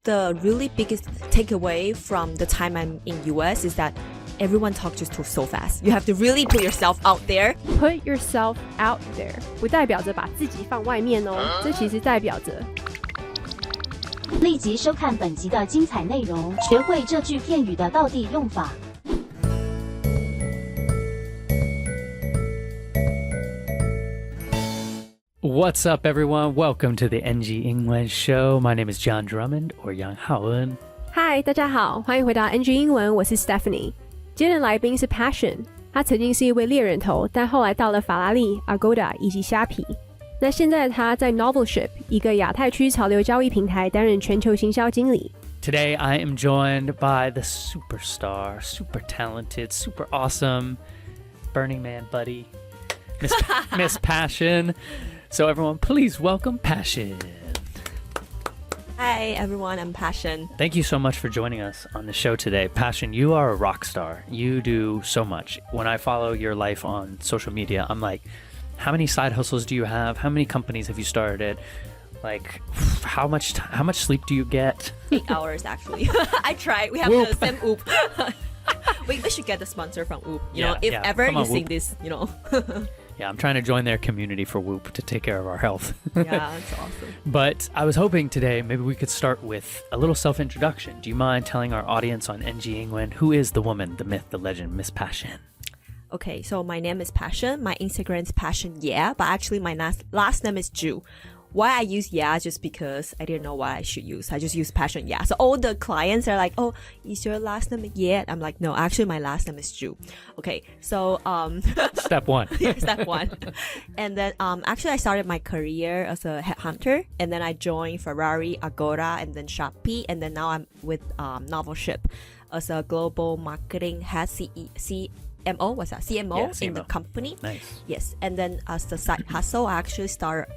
the really biggest takeaway from the time I'm in US is that everyone talks just so fast. You have to really put yourself out there. Put yourself out there 不代表着把自己放外面哦，这其实代表着立即收看本集的精彩内容，学会这句片语的道地用法。What's up, everyone? Welcome to the NG 英文 show. My name is John Drummond, or Yang Haoen. Hi, 大家好，欢迎回到 NG 英文，我是 Stephanie。今天的来宾是 Passion， 他曾经是一位猎人头，但后来到了法拉利、Agoda 以及蝦皮。那現在他在 Novelship 一個亞太區潮流交易平台擔任全球行銷經理。Today, I am joined by the superstar, super talented, super awesome Burning Man buddy, Miss Passion. So everyone, please welcome Passion. Hi everyone, I'm Passion. Thank you so much for joining us on the show today. Passion, you are a rock star. You do so much. When I follow your life on social media, I'm like, how many side hustles do you have? How many companies have you started? Like, how much sleep do you get? 8 hours actually. I try. We have the same Whoop. we should get the sponsor from Whoop. You know, if ever you see this, you know. Yeah, I'm trying to join their community for Whoop to take care of our health. Yeah, that's awesome. But I was hoping today maybe we could start with a little self-introduction. Do you mind telling our audience on NG England who is the woman, the myth, the legend, Miss Passion? Okay, so my name is Passion. My Instagram is Passion, but actually my last name is Ju. Why I use just because I didn't know what I should use. I just use Passion, So all the clients are like, oh, is your last name I'm like, no, actually my last name is Ju. Okay, so Step one. Step one. And then actually I started my career as a headhunter, and then I joined Ferrari, Agoda, and then Shopee, and then now I'm with Novelship as a global marketing head CMO in the company. Nice. Yes, and then as the side hustle, I actually start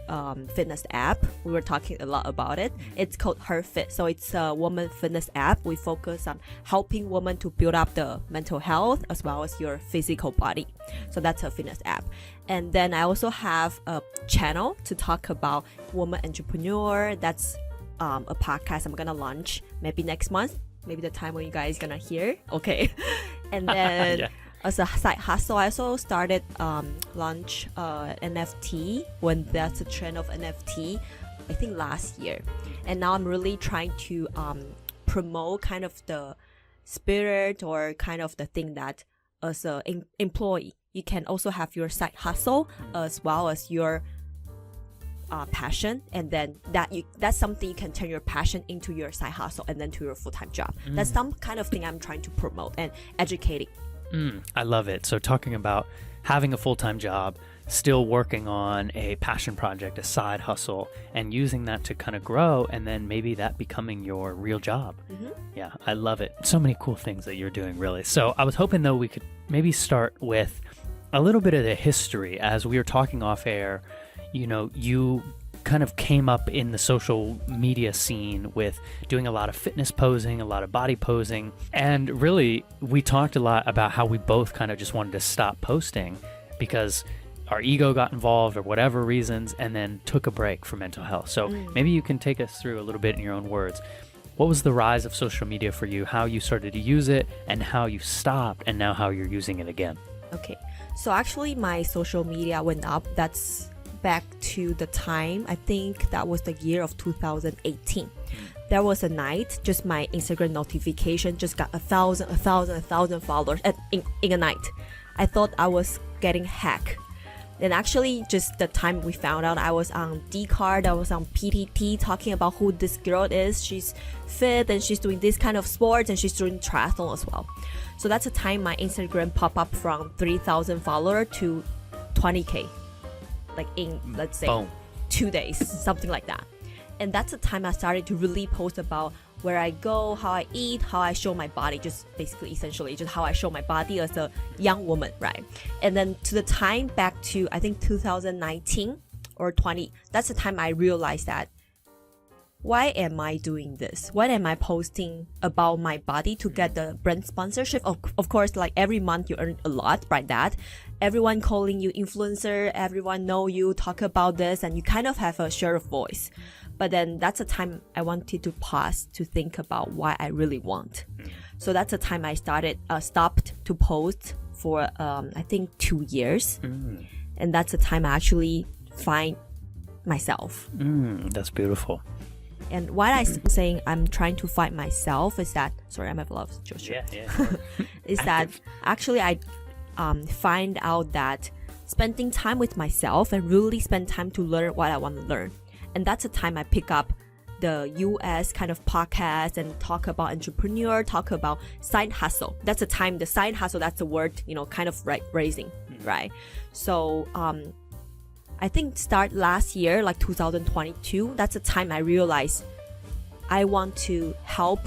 fitness app. We were talking a lot about it. It's called Her Fit. So it's a woman fitness app. We focus on helping women to build up the mental health as well as your physical body. So that's a fitness app. And then I also have a channel to talk about woman entrepreneur. That's a podcast I'm gonna launch maybe next month. Maybe the time when you guys gonna hear. Okay. And then as a side hustle, I also started launch NFT when that's a trend of NFT, I think last year. And now I'm really trying to promote kind of the spirit or kind of the thing that as an employee, you can also have your side hustle as well as your passion, and then that's something you can turn your passion into your side hustle and then to your full-time job. That's some kind of thing I'm trying to promote and educating. I love it. So talking about having a full-time job, still working on a passion project, a side hustle, and using that to kind of grow, and then maybe that becoming your real job. Yeah, I love it. So many cool things that you're doing, really. So I was hoping, though, we could maybe start with a little bit of the history. As we were talking off air, you know, you kind of came up in the social media scene with doing a lot of fitness posing, a lot of body posing, and really we talked a lot about how we both kind of just wanted to stop posting because our ego got involved or whatever reasons, and then took a break for mental health. So maybe you can take us through a little bit in your own words. What was the rise of social media for you, how you started to use it, and how you stopped, and now how you're using it again? Okay, so actually my social media went up. That's back to the time, I think that was the year of 2018. There was a night, just my Instagram notification just got 1,000 followers in a night. I thought I was getting hacked. And actually, just the time we found out, I was on D-Card, I was on PTT talking about who this girl is. She's fit and she's doing this kind of sports and she's doing triathlon as well. So that's the time my Instagram popped up from 3,000 followers to 20K. Like in, let's say, 2 days, something like that. And that's the time I started to really post about where I go, how I eat, how I show my body, just basically, essentially, just how I show my body as a young woman, right? And then to the time back to, I think, 2019 or 20, that's the time I realized that, why am I doing this? Why am I posting about my body to get the brand sponsorship? Of course, like every month you earn a lot, right? That everyone calling you influencer, everyone know you, talk about this, and you kind of have a share of voice. But then that's a time I wanted to pause to think about why I really want. So that's the time I stopped to post for, I think 2 years. And that's the time I actually find myself. That's beautiful. And why I'm saying I'm trying to find myself is that, sorry, I'm a love gesture. Is that actually I find out that spending time with myself and really spend time to learn what I want to learn. And that's the time I pick up the US kind of podcast and talk about entrepreneur, talk about side hustle. That's the time, the side hustle, that's the word, kind of raising, right? So, I think start last year, like 2022, that's the time I realized I want to help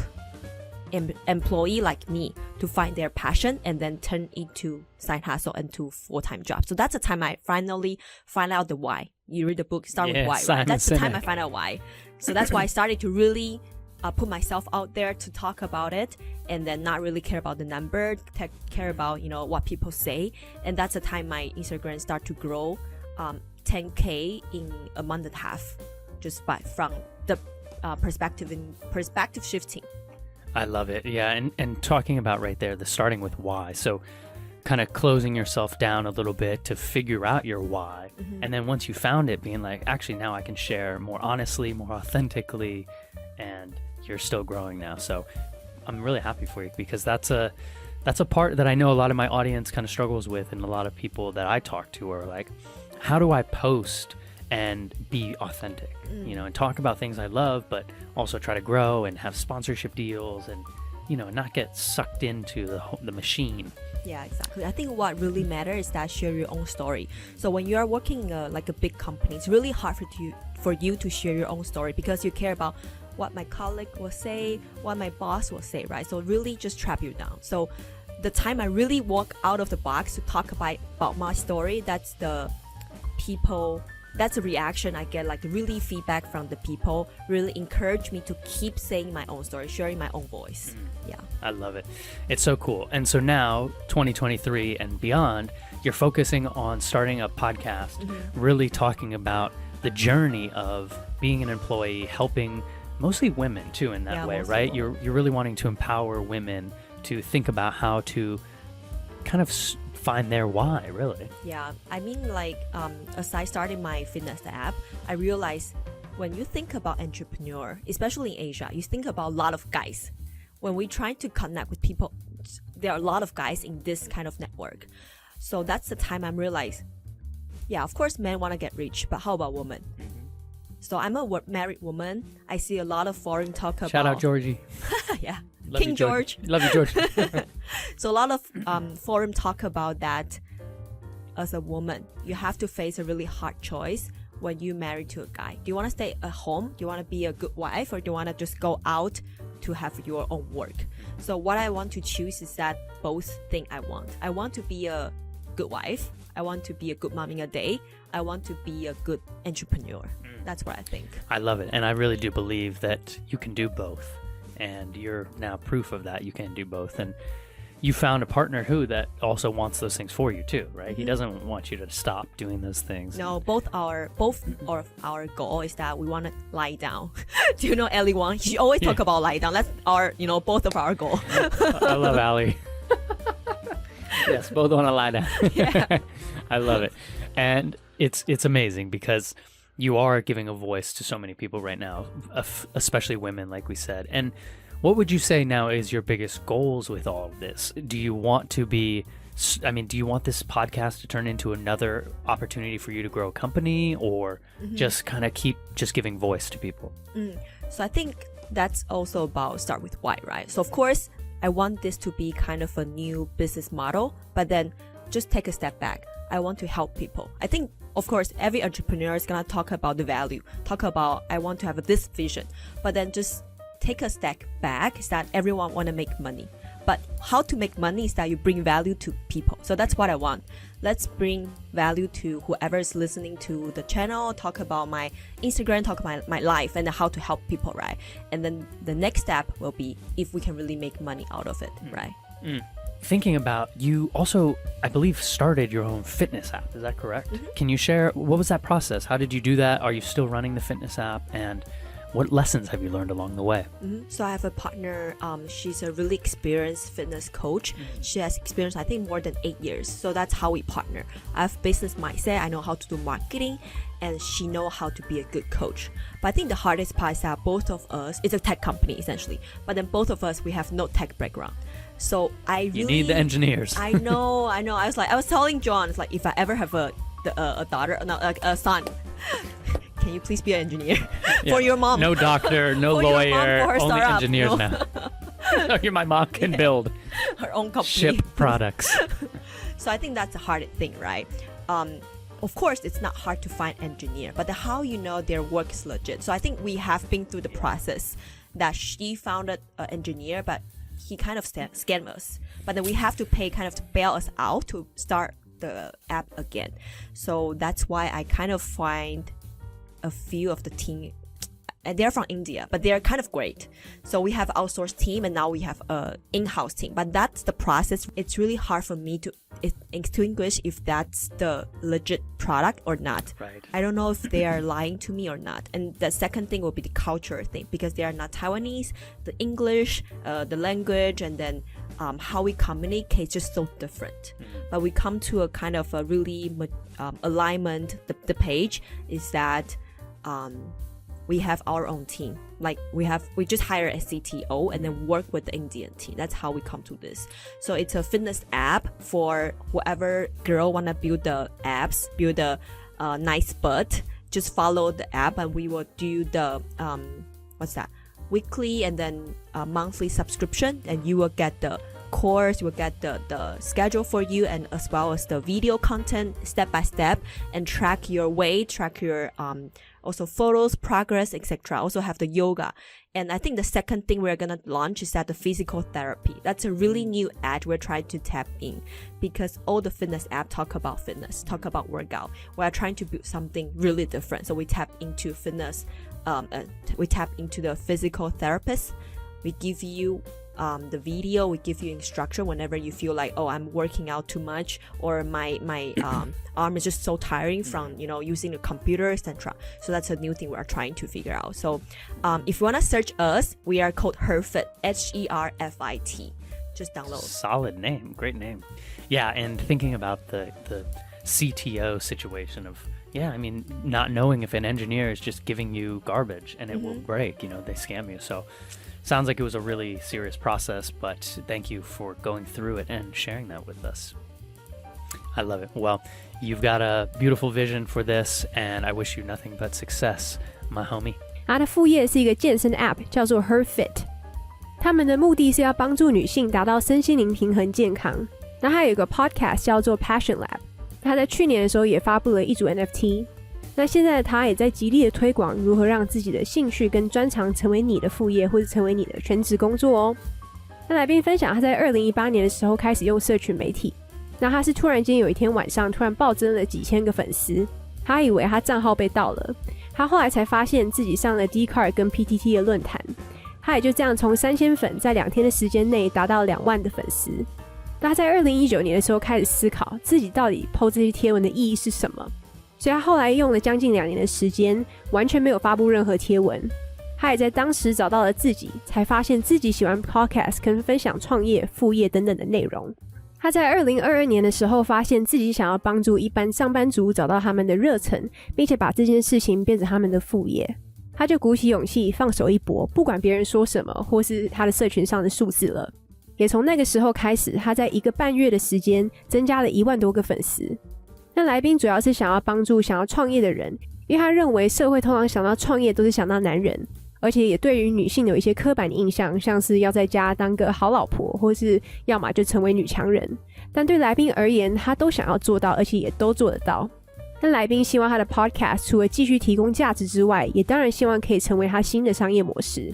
employee like me to find their passion and then turn into side hustle and to full-time job. So that's the time I finally find out the why. You read the book, start with why, right? That's the time I find out why. So that's why I started to really put myself out there to talk about it and then not really care about the number, care about, what people say. And that's the time my Instagram start to grow 10K in a month and a half just from the perspective shifting. I love it. Yeah. And talking about right there, the starting with why. So kind of closing yourself down a little bit to figure out your why. And then once you found it, being like, actually now I can share more honestly, more authentically, and you're still growing now. So I'm really happy for you because that's a part that I know a lot of my audience kind of struggles with, and a lot of people that I talk to are like, how do I post and be authentic, and talk about things I love, but also try to grow and have sponsorship deals and, not get sucked into the machine. Yeah, exactly. I think what really matters is that share your own story. So when you are working like a big company, it's really hard for you to share your own story because you care about what my colleague will say, what my boss will say, right? So really just trap you down. So the time I really walk out of the box to talk about my story, that's the reaction I get, like really feedback from the people really encourage me to keep saying my own story, sharing my own voice. Yeah. I love it. It's so cool. And so now 2023 and beyond, you're focusing on starting a podcast, really talking about the journey of being an employee, helping mostly women too in that way, right? You're really wanting to empower women to think about how to kind of find their why, really. Yeah, I mean, like, as I started my fitness app, I realized when you think about entrepreneur, especially in Asia, you think about a lot of guys. When we try to connect with people, there are a lot of guys in this kind of network. So that's the time I realized, yeah, of course, men want to get rich, but how about women? So I'm a married woman. I see a lot of forum talk about... Shout out Georgie. Yeah. Love King you, George. Love you, George. So a lot of forum talk about that as a woman. You have to face a really hard choice when you marry to a guy. Do you want to stay at home? Do you want to be a good wife? Or do you want to just go out to have your own work? So what I want to choose is that both thing I want. I want to be a good wife. I want to be a good mom in a day. I want to be a good entrepreneur. That's what I think. I love it. And I really do believe that you can do both. And you're now proof of that. You can do both. And you found a partner that also wants those things for you too, right? He doesn't want you to stop doing those things. No, both of our goal is that we want to lie down. Do you know Ellie Wang? She always talk about lie down. That's our, both of our goal. I love Allie. Yes, both want to lie down. Yeah. I love it. And it's amazing because you are giving a voice to so many people right now, especially women, like we said. And what would you say now is your biggest goals with all of this? Do you want to do you want this podcast to turn into another opportunity for you to grow a company, or just kind of keep just giving voice to people? So I think that's also about start with why, right? So of course, I want this to be kind of a new business model, but then just take a step back. I want to help people. I think, of course, every entrepreneur is going to talk about the value, talk about, I want to have this vision, but then just take a step back is that everyone want to make money. But how to make money is that you bring value to people. So that's what I want. Let's bring value to whoever is listening to the channel, talk about my Instagram, talk about my life and how to help people, right? And then the next step will be if we can really make money out of it, right? Thinking about, you also, I believe, started your own fitness app. Is that correct? Can you share, what was that process? How did you do that? Are you still running the fitness app? And what lessons have you learned along the way? So I have a partner. She's a really experienced fitness coach. She has experience, I think, more than 8 years. So that's how we partner. I have business mindset. I know how to do marketing, and she knows how to be a good coach. But I think the hardest part is that both of us, it's a tech company essentially, but then both of us, we have no tech background. So You need the engineers. I know. I was telling John, it's like, if I ever have a daughter, no, like a son, can you please be an engineer for your mom? No doctor, no lawyer, only engineers now. My mom can build her own company. Ship products. So I think that's the hard thing, right? Of course, it's not hard to find engineer, but how you know their work is legit. So I think we have been through the process that she found an engineer, but he kind of scammed us. But then we have to pay kind of to bail us out to start the app again. So that's why I kind of find a few of the team, and they're from India, but they're kind of great. So we have outsourced team, and now we have a in-house team. But that's the process. It's really hard for me to extinguish if that's the legit product or not. Right. I don't know if they are lying to me or not. And the second thing will be the culture thing, because they are not Taiwanese. The English, the language, and then how we communicate is just so different. But we come to a kind of a really alignment. The page is that we have our own team. Like we just hire a CTO and then work with the Indian team. That's how we come to this. So it's a fitness app for whoever girl wanna build the apps, build a nice butt. Just follow the app, and we will do the weekly and then monthly subscription, and you will get the course, you will get the schedule for you, and as well as the video content step by step, and track your weight, track your also photos, progress, etc. Also have the yoga. And I think the second thing we're gonna launch is that the physical therapy. That's a really new ad we're trying to tap in, because all the fitness app talk about fitness, talk about workout. We're trying to build something really different. So we tap into fitness, we tap into the physical therapist. We give you the video, we give you instruction whenever you feel like, oh, I'm working out too much, or my arm is just so tiring from using the computer, etc. So that's a new thing we're trying to figure out. So if you want to search us, we are called HERFIT, HERFIT. Just download. Solid name, great name. Yeah, and thinking about the CTO situation of, not knowing if an engineer is just giving you garbage and it will break, they scam you. So sounds like it was a really serious process, but thank you for going through it and sharing that with us. I love it. Well, you've got a beautiful vision for this, and I wish you nothing but success, my homie. 他的副业是一个健身 App， 叫做 HERFIT。他们的目的是要帮助女性达到身心灵平衡健康。那他有一个 Podcast 叫做 Passion Lab， 他在去年的时候也发布了一组 NFT。那现在他也在极力的推广如何让自己的兴趣跟专长成为你的副业，或是成为你的全职工作哦。那来宾分享他在2018年的时候开始用社群媒体，那他是突然间有一天晚上突然暴增了几千个粉丝，他以为他账号被盗了，他后来才发现自己上了 Dcard 跟 PTT 的论坛，他也就这样从3000粉在2天的时间内达到2万的粉丝。那他在2019年的时候开始思考自己到底 po 这些贴文的意义是什么，所以他后来用了将近2年的时间完全没有发布任何贴文。他也在当时找到了自己，才发现自己喜欢 podcast 跟分享创业、副业等等的内容。他在2022年的时候发现自己想要帮助一般上班族找到他们的热忱，并且把这件事情变成他们的副业。他就鼓起勇气放手一搏，不管别人说什么或是他的社群上的数字了。也从那个时候开始，他在1个半月的时间增加了1万多个粉丝。那来宾主要是想要帮助想要创业的人，因为他认为社会通常想到创业都是想到男人，而且也对于女性有一些刻板的印象，像是要在家当个好老婆，或是要么就成为女强人。但对来宾而言，他都想要做到，而且也都做得到。那来宾希望他的 podcast 除了继续提供价值之外，也当然希望可以成为他新的商业模式。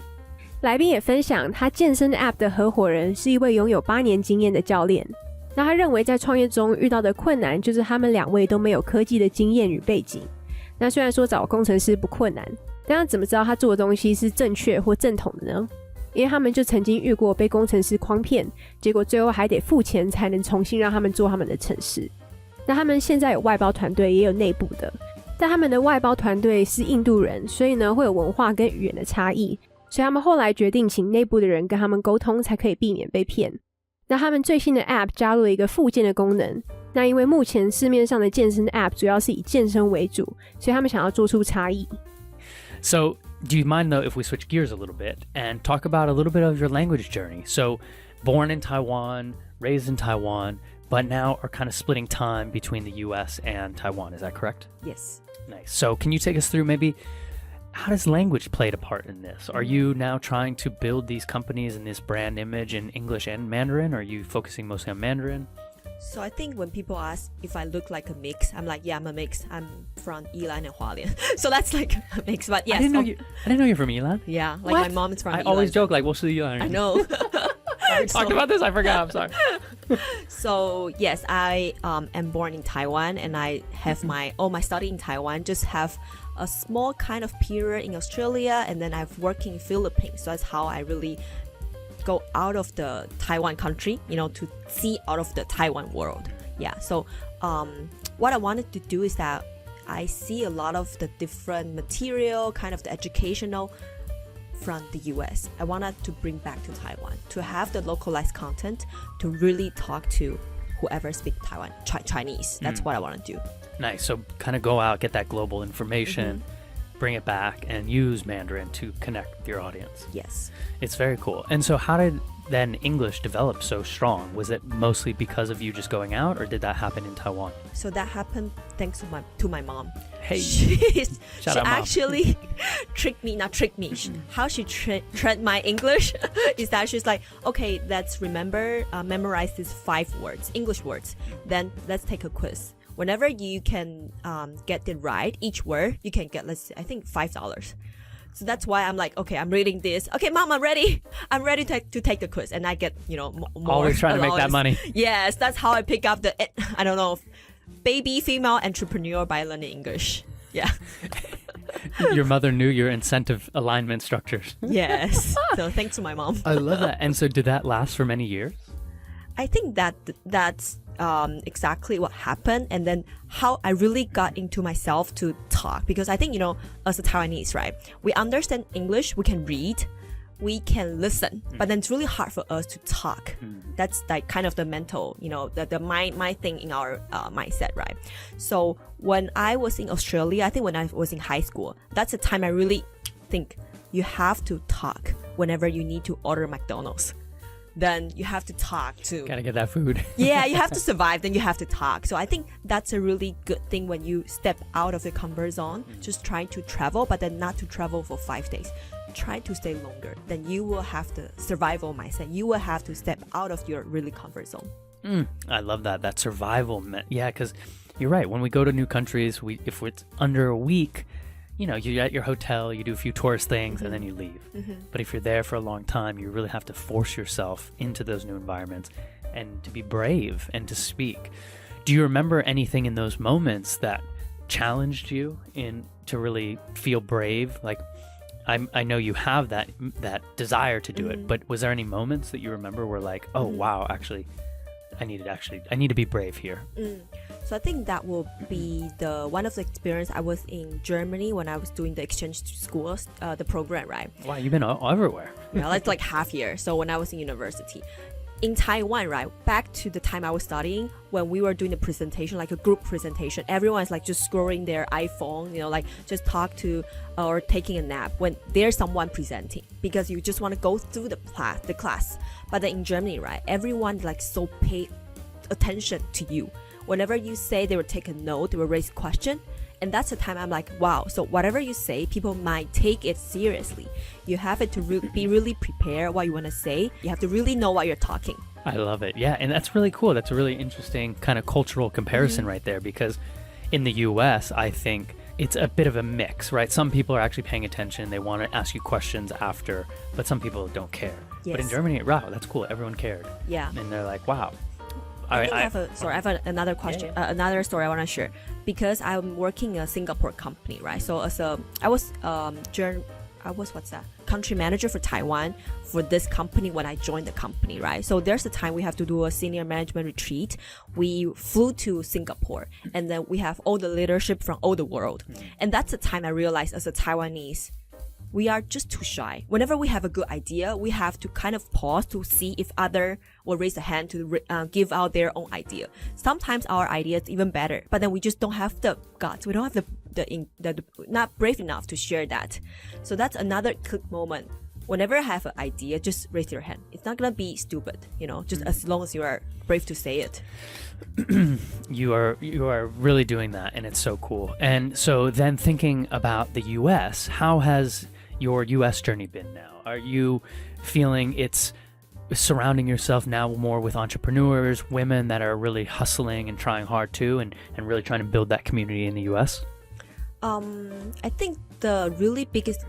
来宾也分享他健身 app 的合伙人是一位拥有8年经验的教练。那他认为在创业中遇到的困难就是他们2位都没有科技的经验与背景。那虽然说找工程师不困难，但他怎么知道他做的东西是正确或正统的呢？因为他们就曾经遇过被工程师诓骗，结果最后还得付钱才能重新让他们做他们的程式。那他们现在有外包团队，也有内部的，但他们的外包团队是印度人，所以呢会有文化跟语言的差异，所以他们后来决定请内部的人跟他们沟通，才可以避免被骗。那他们最新的 App 加入了一个复健的功能，那因为目前市面上的健身 App 主要是以健身为主，所以他们想要做出差异。So, do you mind though if we switch gears a little bit and talk about a little bit of your language journey? So, born in Taiwan, raised in Taiwan, but now are kind of splitting time between the US and Taiwan, is that correct? Yes. Nice. So, can you take us through maybe how does language play a part in this? Are you now trying to build these companies and this brand image in English and Mandarin? Or are you focusing mostly on Mandarin? So I think when people ask if I look like a mix, I'm like, yeah, I'm a mix. I'm from Yilan and Hualien. So that's like a mix. But yes. I didn't know you're from Yilan. Yeah, like What? my mom is from Yilan. I always joke like, 我是宜兰人. I know. We talked about this, I forgot, I'm sorry. So yes, I am born in Taiwan and I have my study in Taiwan, just have a small kind of period in Australia, and then I've worked in Philippines. So that's how I really go out of the Taiwan country, to see out of the Taiwan world. Yeah. So what I wanted to do is that I see a lot of the different material, kind of the educational from the US. I wanted to bring back to Taiwan, to have the localized content, to really talk to whoever speaks Taiwan Chinese. That's what I want to do. Nice. So kind of go out, get that global information, bring it back, and use Mandarin to connect with your audience. Yes. It's very cool. And so how did then English develop so strong? Was it mostly because of you just going out, or did that happen in Taiwan? So that happened thanks to my mom. Hey, she shout out, Mom. actually not tricked me. How she trained my English is that she's like, okay, let's memorize these 5 words, English words. Then let's take a quiz. Whenever you can get it right, each word, you can get, let's say, I think $5. So that's why I'm like, okay, I'm reading this. Okay, Mom, I'm ready. I'm ready to take the quiz. And I get, more. Always trying to make that money. Yes, that's how I pick up the, I don't know, baby female entrepreneur by learning English. Yeah. Your mother knew your incentive alignment structures. Yes. So thanks to my mom. I love that. And so did that last for many years? I think that's exactly what happened, and then how I really got into myself to talk, because I think, as a Taiwanese, right, we understand English, we can read, we can listen, but then it's really hard for us to talk. That's like kind of the mental, the my thing in our mindset, right? So when I was in Australia, I think when I was in high school, that's the time I really think you have to talk whenever you need to order McDonald's. Then you have to talk to. Gotta get that food. Yeah, you have to survive, then you have to talk. So I think that's a really good thing when you step out of your comfort zone, just trying to travel, but then not to travel for 5 days. Try to stay longer. Then you will have the survival mindset. You will have to step out of your really comfort zone. I love that survival. Yeah, because you're right. When we go to new countries, if it's under a week, you're at your hotel, you do a few tourist things, and then you leave. But if you're there for a long time, you really have to force yourself into those new environments and to be brave and to speak. Do you remember anything in those moments that challenged you to really feel brave? Like, I know you have that desire to do it, but was there any moments that you remember where like, oh wow, actually, I need to be brave here? So I think that will be one of the experience. I was in Germany when I was doing the exchange schools, the program, right? Wow, you've been everywhere. Yeah, that's like half year. So when I was in university. In Taiwan, right, back to the time I was studying, when we were doing the presentation, like a group presentation, everyone's like just scrolling their iPhone, like just talk to or taking a nap when there's someone presenting, because you just want to go through the class. But then in Germany, right, everyone like so pay attention to you. Whenever you say, they will take a note, they will raise a question. And that's the time I'm like, wow, so whatever you say, people might take it seriously. You have it to be really prepared what you want to say. You have to really know what you're talking. I love it. Yeah, and that's really cool. That's a really interesting kind of cultural comparison right there, because in the US, I think it's a bit of a mix, right? Some people are actually paying attention. They want to ask you questions after, but some people don't care. Yes. But in Germany, wow, that's cool. Everyone cared. Yeah. And they're like, wow. I have another question, another story I want to share, because I'm working in a Singapore company, right? So I was what's that? Country manager for Taiwan for this company when I joined the company, right? So there's a time we have to do a senior management retreat. We flew to Singapore and then we have all the leadership from all the world. And that's the time I realized as a Taiwanese, we are just too shy. Whenever we have a good idea, we have to kind of pause to see if other will raise a hand to give out their own idea. Sometimes our idea is even better, but then we just don't have the guts. We don't have the not brave enough to share that. So that's another click moment. Whenever I have an idea, just raise your hand. It's not gonna be stupid, just as long as you are brave to say it. You are really doing that, and it's so cool. And so then thinking about the US, how has your US journey been now? Are you feeling it's surrounding yourself now more with entrepreneurs, women that are really hustling and trying hard too, and really trying to build that community in the US? I think the really biggest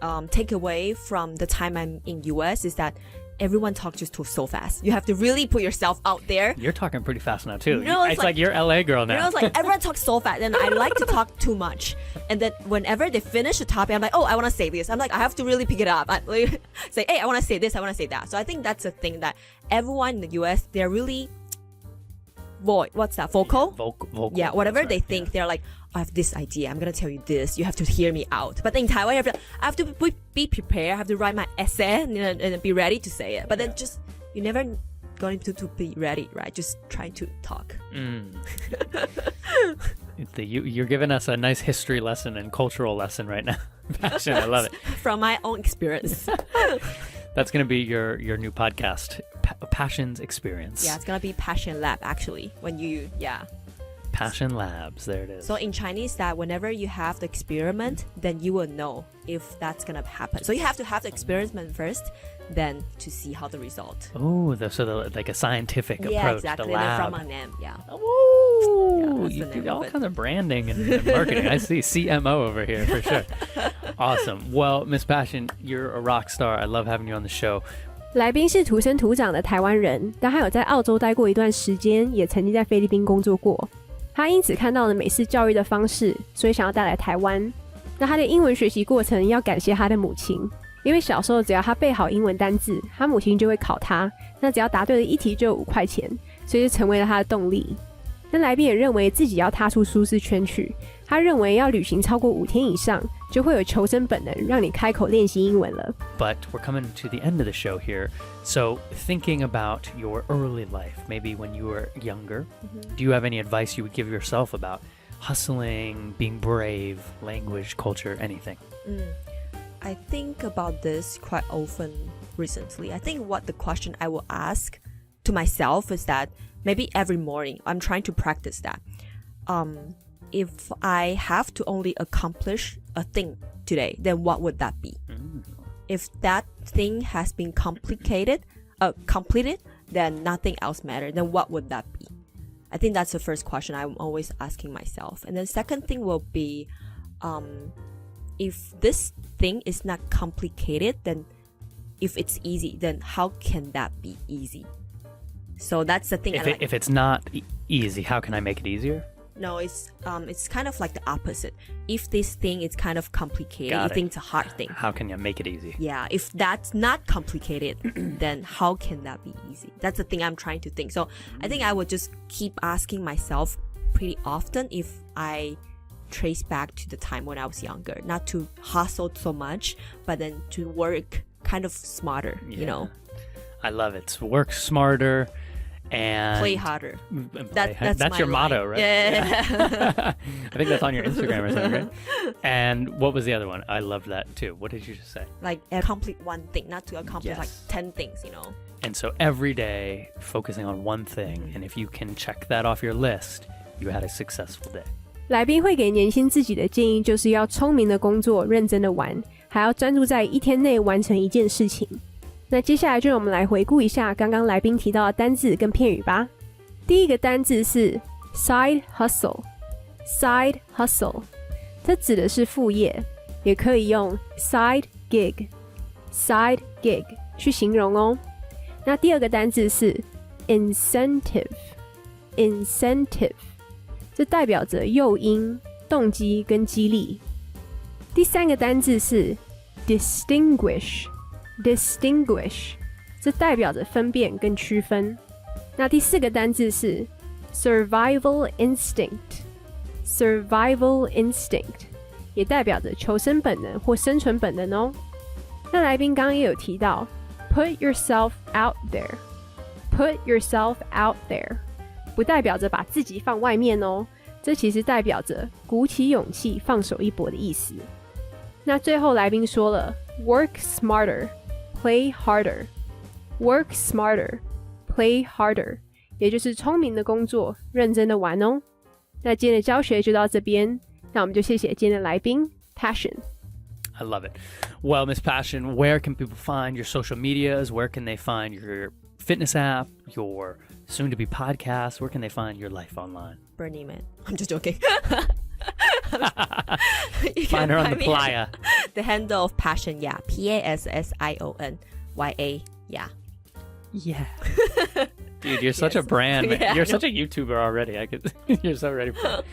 takeaway from the time I'm in US is that everyone talks just so fast. You have to really put yourself out there. You're talking pretty fast now too. It's like you're LA girl now. It's like everyone talks so fast and I like to talk too much. And then whenever they finish the topic, I'm like, oh, I want to say this. I'm like, I have to really pick it up. I say, hey, I want to say this, I want to say that. So I think that's the thing that everyone in the US, they're really vocal? Vocal. Yeah, whatever right. they think, they're like, I have this idea, I'm gonna tell you this, you have to hear me out. But in Taiwan, I have to be prepared, I have to write my essay and be ready to say it. But then just, you never going to be ready, right? Just trying to talk. You're giving us a nice history lesson and cultural lesson right now. Passion, I love it. From my own experience. That's going to be your new podcast, Passion's Experience. Yeah, it's going to be Passion Lab, actually. Passion Labs, there it is. So in Chinese, that whenever you have the experiment, then you will know if that's going to happen. So you have to have the experiment first, then to see how the result. Oh, like a scientific approach. Yeah, exactly. The lab. From our name, yeah. Oh, you do all kinds of branding and marketing. I see CMO over here for sure. Awesome. Well, Miss Passion, you're a rock star. I love having you on the show. 来宾是土生土长的台湾人，但他有在澳洲待过一段时间，也曾经在菲律宾工作过。他因此看到了美式教育的方式，所以想要带来台湾。那他的英文学习过程要感谢他的母亲，因为小时候只要他背好英文单字，他母亲就会考他，那只要答对了一题就有5块钱，所以就成为了他的动力。那来宾也认为自己要踏出舒适圈去，他认为要旅行超过5天以上，就会有求生本能，让你开口练习英文了。But we're coming to the end of the show here. So thinking about your early life, maybe when you were younger, do you have any advice you would give yourself about hustling, being brave, language, culture, anything? I think about this quite often recently. I think what the question I will ask to myself is that maybe every morning I'm trying to practice that. If I have to only accomplish a thing today, then what would that be? If that thing has been completed, then nothing else matters. Then what would that be? I think that's the first question I'm always asking myself. And then second thing will be, if this thing is not complicated, then if it's easy, then how can that be easy? So that's the thing. If it's not easy, how can I make it easier? No, it's kind of like the opposite. If this thing is kind of complicated, you think it's a hard thing. How can you make it easy? Yeah, if that's not complicated, then how can that be easy? That's the thing I'm trying to think. So I think I would just keep asking myself pretty often if I trace back to the time when I was younger, not to hustle so much, but then to work kind of smarter, I love it. So work smarter and play harder. That's your motto, right? Yeah. I think that's on your Instagram or something, right? And what was the other one? I loved that too. What did you just say? Like accomplish one thing, not to accomplish like 10 things, And so every day focusing on one thing, and if you can check that off your list, you had a successful day. 来宾会给年轻自己的建议就是要聪明的工作，认真的玩，还要专注在1天内完成一件事情。那接下来就让我们来回顾一下刚刚来宾提到的单字跟片语吧。第一个单字是 side hustle， 这指的是副业，也可以用 side gig 去形容哦。那第二个单字是 incentive， 这代表着诱因、动机跟激励。第三个单字是 distinguish， 这代表着分辨跟区分。那第4个单字是 survival instinct， 也代表着求生本能或生存本能哦。那来宾刚刚也有提到 put yourself out there， 不代表着把自己放外面哦，这其实代表着鼓起勇气放手一搏的意思。那最后来宾说了 work smarter play harder， work smarter play harder， 也就是聪明的工作认真的玩哦。那今天的教学就到这边，那我们就谢谢今天的来宾 Passion。 I love it. Well, Miss Passion, where can people find your social medias? Where can they find your fitness app, your soon-to-be podcast? Where can they find your life online? Burning Man. I'm just joking. Find her on the playa. The handle of Passion, yeah. PASSIONYA, yeah. Yeah. Dude, you're such a brand, man. Yeah, You're such a YouTuber already. You're so ready for it.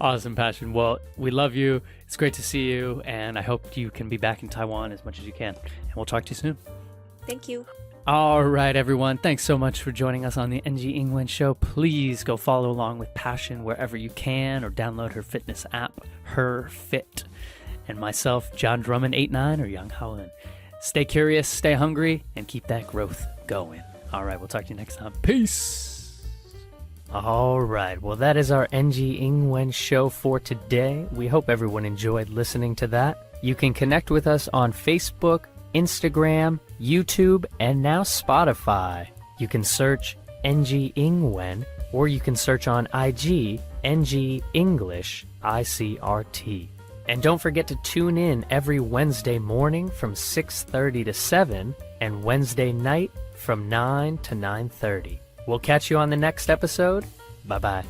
Awesome, Passion. Well, we love you. It's great to see you, and I hope you can be back in Taiwan as much as you can. And we'll talk to you soon. Thank you. All right, everyone. Thanks so much for joining us on the NG英文 show. Please go follow along with Passion wherever you can, or download her fitness app, Her Fit. And myself, John Drummond 89 or Yang Haoen. Stay curious, stay hungry, and keep that growth going. All right, we'll talk to you next time. Peace. All right, well, that is our NG英文 show for today. We hope everyone enjoyed listening to that. You can connect with us on Facebook, Instagram, YouTube, and now Spotify. You can search NG英文, or you can search on IG NG English ICRT. And don't forget to tune in every Wednesday morning from 6:30 to 7 and Wednesday night from 9 to 9:30. We'll catch you on the next episode. Bye-bye.